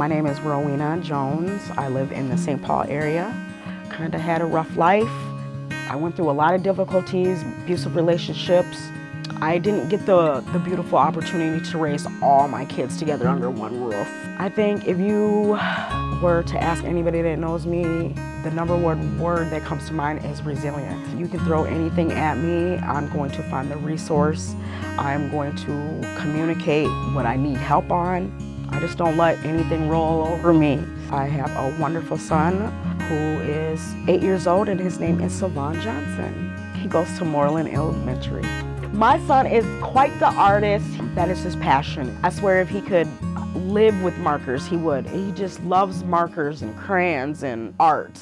My name is Rowena Jones. I live in the St. Paul area. Kind of had a rough life. I went through a lot of difficulties, abusive relationships. I didn't get the beautiful opportunity to raise all my kids together under one roof. I think if you were to ask anybody that knows me, the number one word that comes to mind is resilient. You can throw anything at me, I'm going to find the resource. I'm going to communicate what I need help on. I just don't let anything roll over me. I have a wonderful son who is 8 years old, and his name is Savon Johnson. He goes to Moreland Elementary. My son is quite the artist. That is his passion. I swear if he could live with markers, he would. He just loves markers and crayons and art.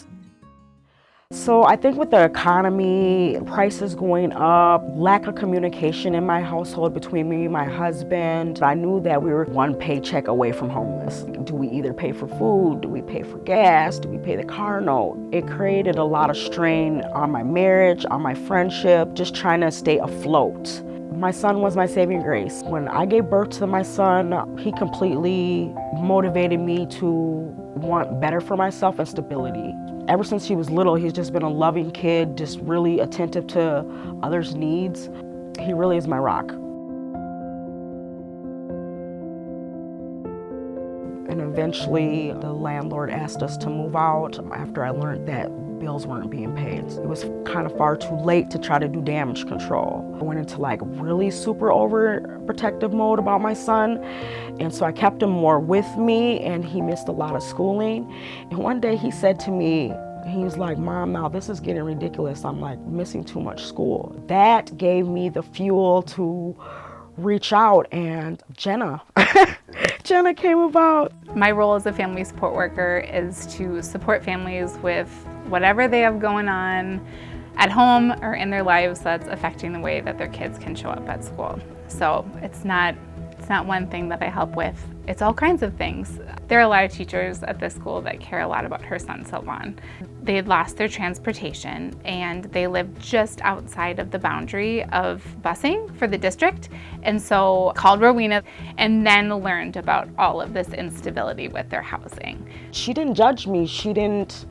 So I think with the economy, prices going up, lack of communication in my household between me and my husband, I knew that we were one paycheck away from homeless. Do we either pay for food? Do we pay for gas? Do we pay the car note? It created a lot of strain on my marriage, on my friendship, just trying to stay afloat. My son was my saving grace. When I gave birth to my son, he completely motivated me to want better for myself and stability. Ever since he was little, he's just been a loving kid, just really attentive to others' needs. He really is my rock. And eventually, the landlord asked us to move out after I learned that bills weren't being paid. It was kind of far too late to try to do damage control. I went into like really super overprotective mode about my son. And so I kept him more with me, and he missed a lot of schooling. And one day he said to me, he was like, "Mom, now this is getting ridiculous. I'm like missing too much school." That gave me the fuel to reach out, and Jenna came about. My role as a family support worker is to support families with whatever they have going on at home or in their lives that's affecting the way that their kids can show up at school. So it's not one thing that I help with. It's all kinds of things. There are a lot of teachers at this school that care a lot about her son, Sylvan. They had lost their transportation, and they lived just outside of the boundary of busing for the district. And so called Rowena, and then learned about all of this instability with their housing. She didn't judge me. She didn't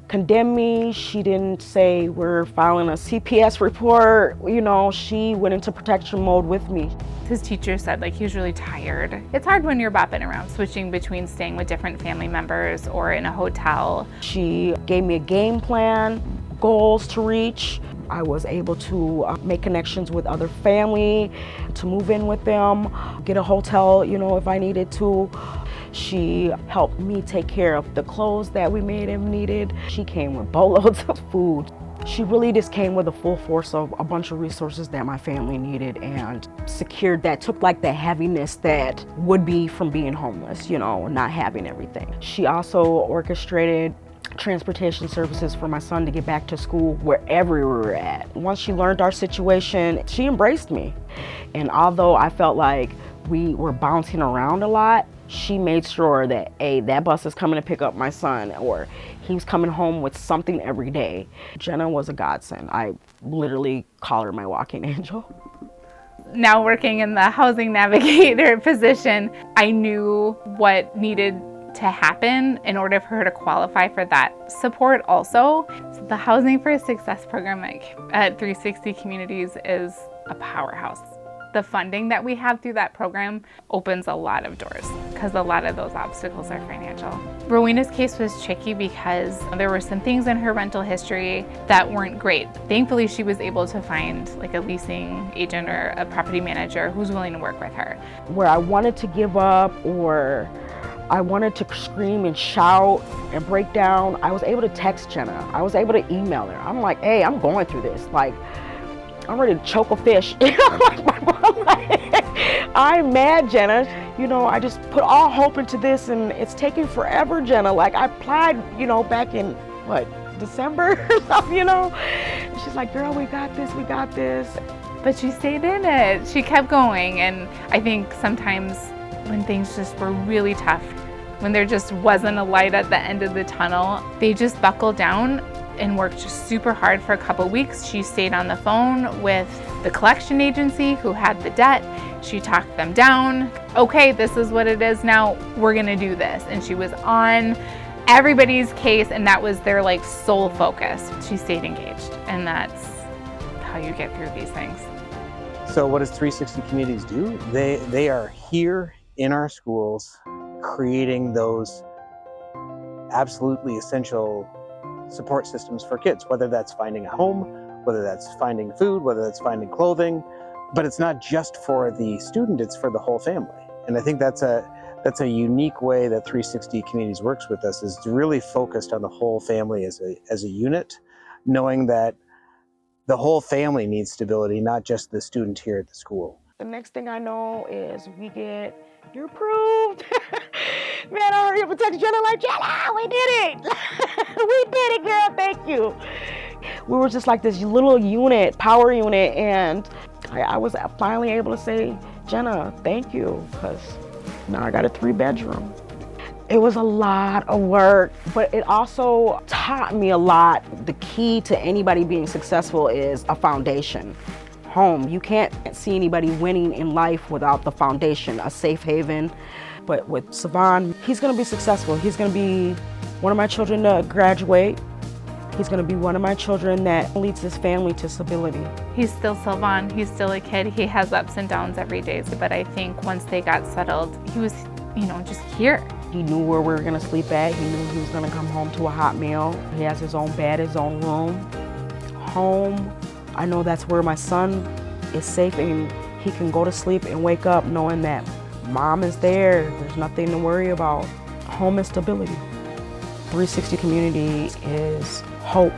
condemn me. She didn't say we're filing a CPS report. You know, she went into protection mode with me. His teacher said he was really tired. It's hard when you're bopping around, switching between staying with different family members or in a hotel. She gave me a game plan, goals to reach. I was able to make connections with other family, to move in with them, get a hotel, if I needed to. She helped me take care of the clothes that we may have needed. She came with boatloads of food. She really just came with a full force of a bunch of resources that my family needed, and secured that, took the heaviness that would be from being homeless, not having everything. She also orchestrated transportation services for my son to get back to school wherever we were at. Once she learned our situation, she embraced me. And although I felt like we were bouncing around a lot, she made sure that, that bus is coming to pick up my son, or he was coming home with something every day. Jenna was a godsend. I literally call her my walking angel. Now working in the housing navigator position, I knew what needed to happen in order for her to qualify for that support also. So the Housing for Success program at 360 Communities is a powerhouse. The funding that we have through that program opens a lot of doors because a lot of those obstacles are financial. Rowena's case was tricky because there were some things in her rental history that weren't great. Thankfully, she was able to find a leasing agent or a property manager who's willing to work with her. Where I wanted to give up, or I wanted to scream and shout and break down, I was able to text Jenna. I was able to email her. I'm like, hey, I'm going through this. I'm ready to choke a fish. I'm mad, Jenna. I just put all hope into this, and it's taking forever, Jenna. I applied, back in, December or something, She's like, girl, we got this. But she stayed in it. She kept going. And I think sometimes when things just were really tough, when there just wasn't a light at the end of the tunnel, they just buckled down and worked just super hard for a couple weeks. She stayed on the phone with the collection agency who had the debt. She talked them down. Okay, this is what it is now. We're gonna do this. And she was on everybody's case, and that was their like sole focus. She stayed engaged, and that's how you get through these things. So what does 360 Communities do? They are here in our schools creating those absolutely essential support systems for kids, whether that's finding a home, whether that's finding food, whether that's finding clothing. But it's not just for the student, it's for the whole family. And I think that's a unique way that 360 Communities works with us, is really focused on the whole family as a unit, knowing that the whole family needs stability, not just the student here at the school. The next thing I know is we get, "You're approved." Man, I hurry up and text Jenna like, "Jenna, we did it." We did it, girl, thank you. We were just like this little unit, power unit, and I was finally able to say, "Jenna, thank you," because now I got a 3-bedroom. It was a lot of work, but it also taught me a lot. The key to anybody being successful is a foundation. Home. You can't see anybody winning in life without the foundation, a safe haven. But with Savon, he's gonna be successful. He's gonna be one of my children to graduate. He's gonna be one of my children that leads his family to stability. He's still Sylvan, he's still a kid. He has ups and downs every day, but I think once they got settled, he was, just here. He knew where we were gonna sleep at. He knew he was gonna come home to a hot meal. He has his own bed, his own room. Home, I know that's where my son is safe, and he can go to sleep and wake up knowing that mom is there. There's nothing to worry about. Home is stability. 360 Community is hope.